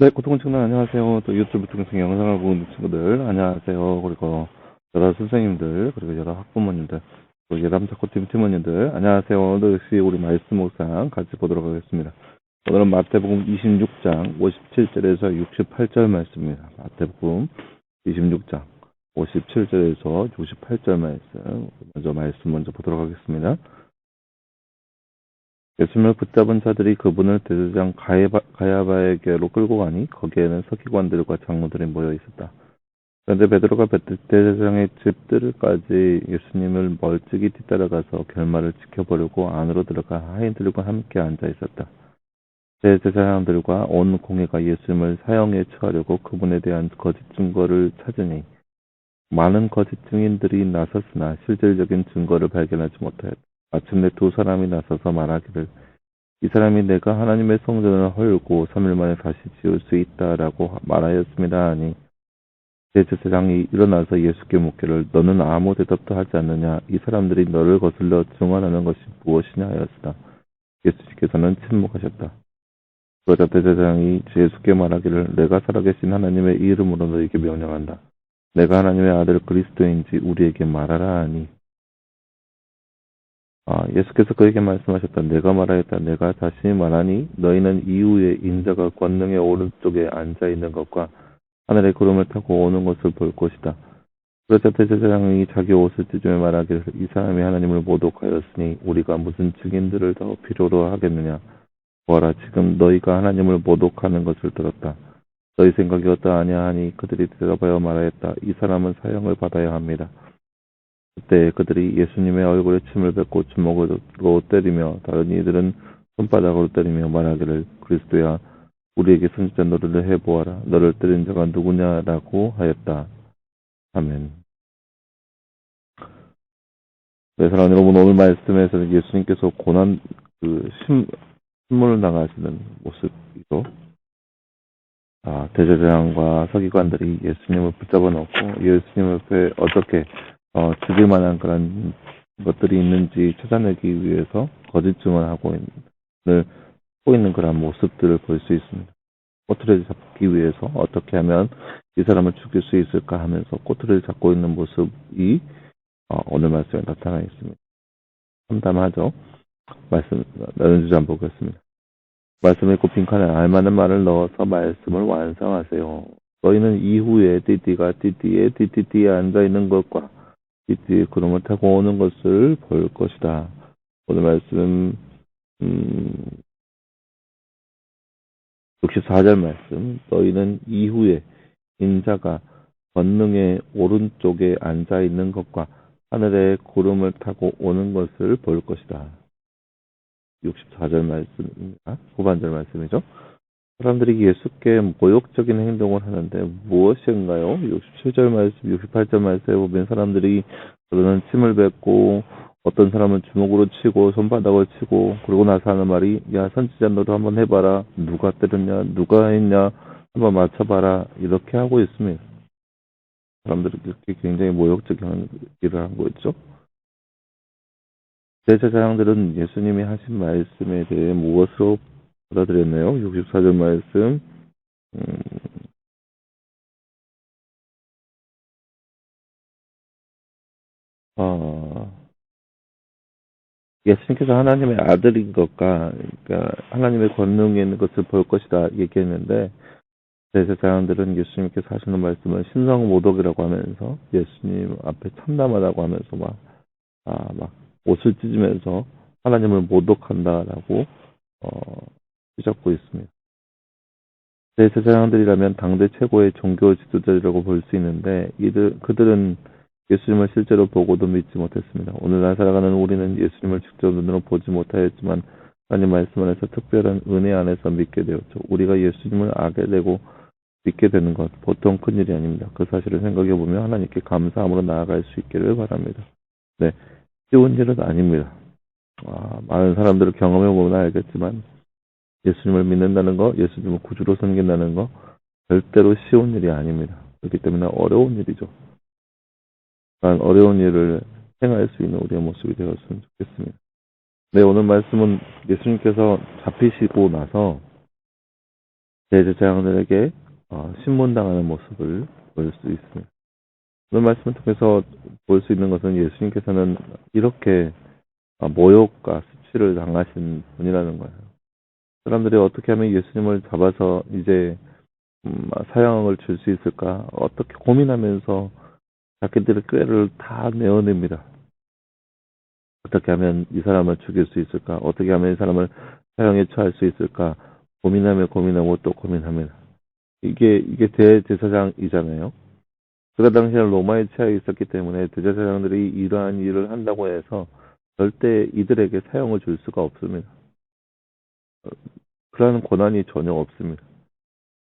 네, 고통청년 안녕하세요. 또 유튜브 동영상 영상을 보는 친구들 안녕하세요. 그리고 여러 선생님들 그리고 여러 학부모님들 그리고 예담탁구팀 팀원님들 안녕하세요. 오늘 역시 우리 말씀 묵상 같이 보도록 하겠습니다. 오늘은 마태복음 26장 57절에서 68절 말씀입니다. 마태복음 26장 57절에서 68절 말씀 먼저 보도록 하겠습니다. 예수님을 붙잡은 자들이 그분을 대제사장 가야바에게로 끌고 가니 거기에는 서기관들과 장로들이 모여 있었다. 그런데 베드로가 대제사장의 집들까지 예수님을 멀찍이 뒤따라가서 결말을 지켜보려고 안으로 들어가 하인들과 함께 앉아 있었다. 대제사장들과 온 공회가 예수님을 사형에 처하려고 그분에 대한 거짓 증거를 찾으니 많은 거짓 증인들이 나섰으나 실질적인 증거를 발견하지 못하였다. 마침내 두 사람이 나서서 말하기를 이 사람이 내가 하나님의 성전을 헐고 3일 만에 다시 지을 수 있다라고 말하였습니다 하니 대제사장이 일어나서 예수께 묻기를 너는 아무 대답도 하지 않느냐 이 사람들이 너를 거슬러 증언하는 것이 무엇이냐 하였으나 예수께서는 침묵하셨다. 그러자 대제사장이 예수께 말하기를 내가 살아계신 하나님의 이름으로 너에게 명령한다. 내가 하나님의 아들 그리스도인지 우리에게 말하라 하니 예수께서 그에게 말씀하셨다. 내가 말하였다. 내가 다시 말하니 너희는 이후에 인자가 권능의 오른쪽에 앉아있는 것과 하늘의 구름을 타고 오는 것을 볼 것이다. 그러자 대제사장이 자기 옷을 찢으며 말하기를 이 사람이 하나님을 모독하였으니 우리가 무슨 증인들을 더 필요로 하겠느냐. 보아라 지금 너희가 하나님을 모독하는 것을 들었다. 너희 생각이 어떠하냐 하니 그들이 대답하여 말하였다. 이 사람은 사형을 받아야 합니다. 그때 그들이 예수님의 얼굴에 침을 뱉고 주먹으로 때리며 다른 이들은 손바닥으로 때리며 말하기를 그리스도야 우리에게 선지자 노릇을 해보아라. 너를 때린 자가 누구냐라고 하였다. 아멘. 네, 사랑하는 여러분, 오늘 말씀에서는 예수님께서 고난 신문을 당하시는 모습이죠. 대제사장과 서기관들이 예수님을 붙잡아 놓고 예수님 앞에 어떻게 죽일 만한 그런 것들이 있는지 찾아내기 위해서 거짓 증언하고 있는 그런 모습들을 볼 수 있습니다. 꼬투리를 잡기 위해서 어떻게 하면 이 사람을 죽일 수 있을까 하면서 꼬투리를 잡고 있는 모습이 오늘 말씀에 나타나 있습니다. 참담하죠. 말씀 다른 주제 한번 보겠습니다. 말씀을 꼭 빈칸에 알맞는 말을 넣어서 말씀을 완성하세요. 너희는 이후에 띠띠에 앉아있는 것과 띠띠의 구름을 타고 오는 것을 볼 것이다. 오늘 말씀 64절 말씀 너희는 이후에 인자가 권능의 오른쪽에 앉아있는 것과 하늘의 구름을 타고 오는 것을 볼 것이다. 64절 말씀입니다. 후반절 말씀이죠. 사람들이 예수께 모욕적인 행동을 하는데 무엇인가요? 67절 말씀, 68절 말씀에 보면 사람들이 그러는 침을 뱉고 어떤 사람은 주먹으로 치고 손바닥을 치고 그러고 나서 하는 말이 야 선지자 너도 한번 해봐라. 누가 때렸냐? 누가 했냐? 한번 맞춰봐라. 이렇게 하고 있습니다. 사람들이 그렇게 굉장히 모욕적인 일을 한 거죠. 제사장들은 예수님이 하신 말씀에 대해 무엇으로 받아들였나요? 64절 말씀 예수님께서 하나님의 아들인 것과 그러니까 하나님의 권능에 있는 것을 볼 것이다 얘기했는데 제사장들은 예수님께서 하시는 말씀을 신성모독이라고 하면서 예수님 앞에 참담하다고 하면서 막 옷을 찢으면서 하나님을 모독한다라고 휘잡고 있습니다. 제사장들이라면 당대 최고의 종교 지도자라고 볼 수 있는데 그들은 예수님을 실제로 보고도 믿지 못했습니다. 오늘날 살아가는 우리는 예수님을 직접 눈으로 보지 못하였지만 하나님 말씀 안에서 특별한 은혜 안에서 믿게 되었죠. 우리가 예수님을 알게 되고 믿게 되는 것 보통 큰일이 아닙니다. 그 사실을 생각해 보면 하나님께 감사함으로 나아갈 수 있기를 바랍니다. 네, 쉬운 일은 아닙니다. 많은 사람들을 경험해 보면 알겠지만 예수님을 믿는다는 거, 예수님을 구주로 섬긴다는 거 절대로 쉬운 일이 아닙니다. 그렇기 때문에 어려운 일이죠. 어려운 일을 행할 수 있는 우리의 모습이 되었으면 좋겠습니다. 네, 오늘 말씀은 예수님께서 잡히시고 나서 대제사장들에게 신문당하는 모습을 볼 수 있습니다. 오늘 말씀을 통해서 볼 수 있는 것은 예수님께서는 이렇게 모욕과 수치를 당하신 분이라는 거예요. 사람들이 어떻게 하면 예수님을 잡아서 이제 사형을 줄 수 있을까 어떻게 고민하면서 자기들의 꾀를 다 내어냅니다. 어떻게 하면 이 사람을 죽일 수 있을까? 어떻게 하면 이 사람을 사형에 처할 수 있을까? 고민하고 또 고민합니다. 이게 대제사장이잖아요. 그 당시에 로마에 처해 있었기 때문에 대제사장들이 이러한 일을 한다고 해서 절대 이들에게 사형을 줄 수가 없습니다. 그러한 권한이 전혀 없습니다.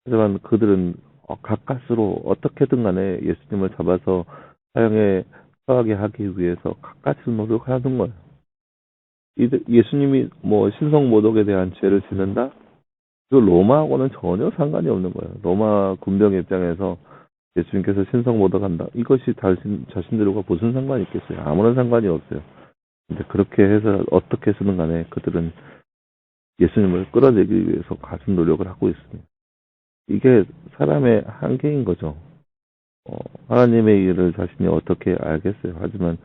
하지만 그들은 가까스로 어떻게든 간에 예수님을 잡아서 사형에 처하게 하기 위해서 가까스 노력하는 거예요. 예수님이 신성모독에 대한 죄를 짓는다? 그 로마하고는 전혀 상관이 없는 거예요. 로마 군병 입장에서 예수님께서 신성모독한다. 이것이 자신들과 무슨 상관이 있겠어요? 아무런 상관이 없어요. 근데 그렇게 해서 어떻게 쓰는 간에 그들은 예수님을 끌어내기 위해서 가진 노력을 하고 있습니다. 이게 사람의 한계인 거죠. 하나님의 일을 자신이 어떻게 알겠어요. 하지만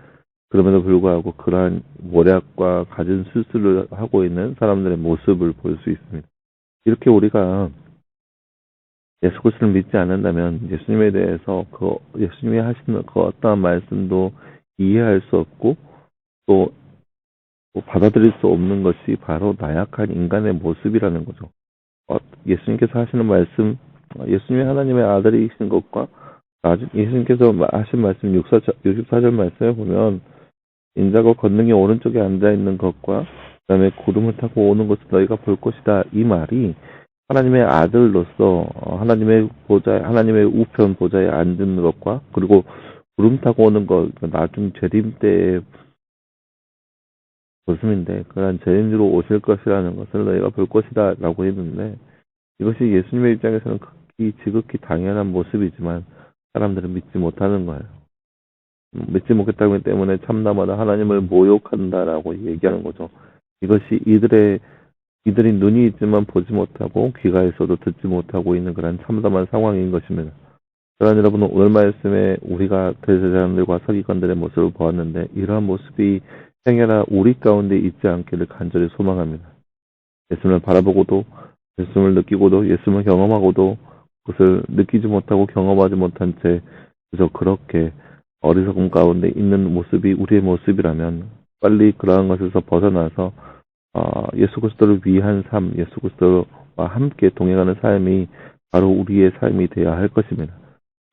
그럼에도 불구하고 그러한 모략과 갖은 수술을 하고 있는 사람들의 모습을 볼 수 있습니다. 이렇게 우리가 예수 그리스도를 믿지 않는다면 예수님에 대해서 예수님이 하시는 그 어떠한 말씀도 이해할 수 없고 또 받아들일 수 없는 것이 바로 나약한 인간의 모습이라는 거죠. 예수님께서 하시는 말씀, 예수님이 하나님의 아들이신 것과 예수님께서 하신 말씀 64절 말씀에 보면 인자가 권능이 오른쪽에 앉아있는 것과 그 다음에 구름을 타고 오는 것을 너희가 볼 것이다. 이 말이 하나님의 아들로서 하나님의 우편 보좌에 앉은 것과 그리고 구름 타고 오는 것, 나중 재림 때의 모습인데 그러한 재림으로 오실 것이라는 것을 너희가 볼 것이다 라고 했는데 이것이 예수님의 입장에서는 지극히 당연한 모습이지만 사람들은 믿지 못하는 거예요. 믿지 못했다기 때문에 참나마다 하나님을 모욕한다라고 얘기하는 거죠. 이것이 이들이 눈이 있지만 보지 못하고 귀가 있어도 듣지 못하고 있는 그런 참담한 상황인 것입니다. 그러나 여러분 오늘 말씀에 우리가 대제사장들과 서기관들의 모습을 보았는데 이러한 모습이 행여나 우리 가운데 있지 않기를 간절히 소망합니다. 예수님을 바라보고도 예수님을 느끼고도 예수님을 경험하고도 그것을 느끼지 못하고 경험하지 못한 채 그저 그렇게 어리석음 가운데 있는 모습이 우리의 모습이라면 빨리 그러한 것에서 벗어나서 예수 그리스도를 위한 삶, 예수 그리스도와 함께 동행하는 삶이 바로 우리의 삶이 되어야 할 것입니다.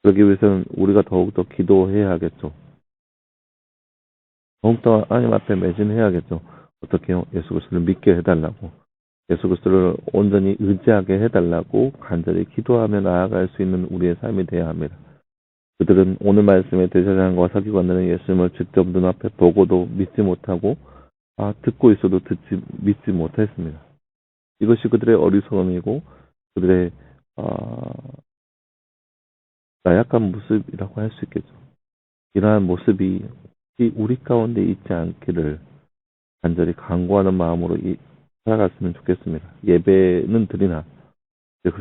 그러기 위해서는 우리가 더욱더 기도해야 하겠죠. 더욱더 하나님 앞에 매진해야겠죠. 어떻게요? 예수 그리스도를 믿게 해달라고. 예수 그리스도를 온전히 의지하게 해달라고 간절히 기도하며 나아갈 수 있는 우리의 삶이 되어야 합니다. 그들은 오늘 말씀의 대제사장과 서기관들은 예수님을 직접 눈앞에 보고도 믿지 못하고 듣고 있어도 믿지 못했습니다. 이것이 그들의 어리석음이고 그들의 나약한 모습이라고 할 수 있겠죠. 이러한 모습이 우리 가운데 있지 않기를 간절히 간구하는 마음으로 살아갔으면 좋겠습니다. 예배는 드리나 예수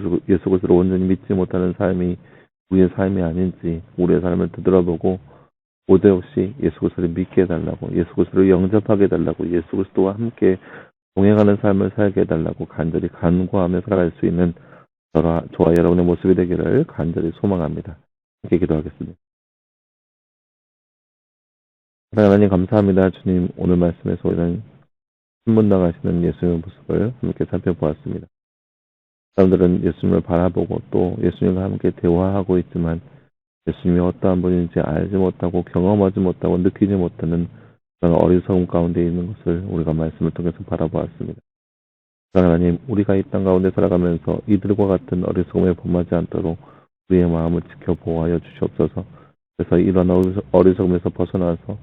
그리스도를 온전히 믿지 못하는 삶이 우리의 삶이 아닌지 우리의 삶을 되돌아보고 오대 없이 예수 그리스도를 믿게 해달라고 예수 그리스도를 영접하게 해달라고 예수 그리스도와 함께 동행하는 삶을 살게 해달라고 간절히 간구하며 살아갈 수 있는 저와 여러분의 모습이 되기를 간절히 소망합니다. 함께 기도하겠습니다. 하나님 감사합니다. 주님 오늘 말씀에서 이런 신문당하시는 예수님의 모습을 함께 살펴보았습니다. 사람들은 예수님을 바라보고 또 예수님과 함께 대화하고 있지만 예수님이 어떠한 분인지 알지 못하고 경험하지 못하고 느끼지 못하는 그런 어리석음 가운데 있는 것을 우리가 말씀을 통해서 바라보았습니다. 하나님 우리가 이 땅 가운데 살아가면서 이들과 같은 어리석음에 범하지 않도록 우리의 마음을 지켜 보호하여 주시옵소서. 그래서 이런 어리석음에서 벗어나서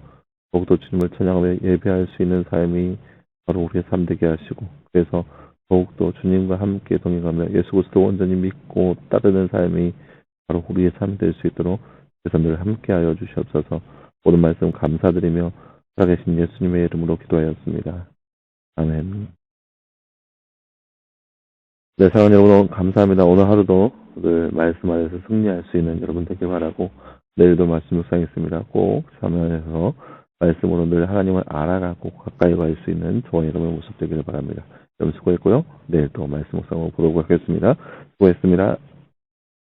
더욱더 주님을 찬양하며 예배할 수 있는 삶이 바로 우리의 삶 되게 하시고 그래서 더욱더 주님과 함께 동행하며 예수 그리스도 온전히 믿고 따르는 삶이 바로 우리의 삶이 될 수 있도록 그래서 늘 함께하여 주시옵소서. 모든 말씀 감사드리며 살아계신 예수님의 이름으로 기도하였습니다. 아멘. 네, 사랑하는 여러분, 오늘 감사합니다. 오늘 하루도 늘 말씀 안에서 승리할 수 있는 여러분 되길 바라고, 내일도 말씀 묵상했습니다. 꼭 참여해서 말씀으로 늘 하나님을 알아가고 가까이 갈 수 있는 저와 여러분의 모습 되기를 바랍니다. 여러분 수고했고요. 내일 또 말씀 묵상으로 보도록 하겠습니다. 수고했습니다.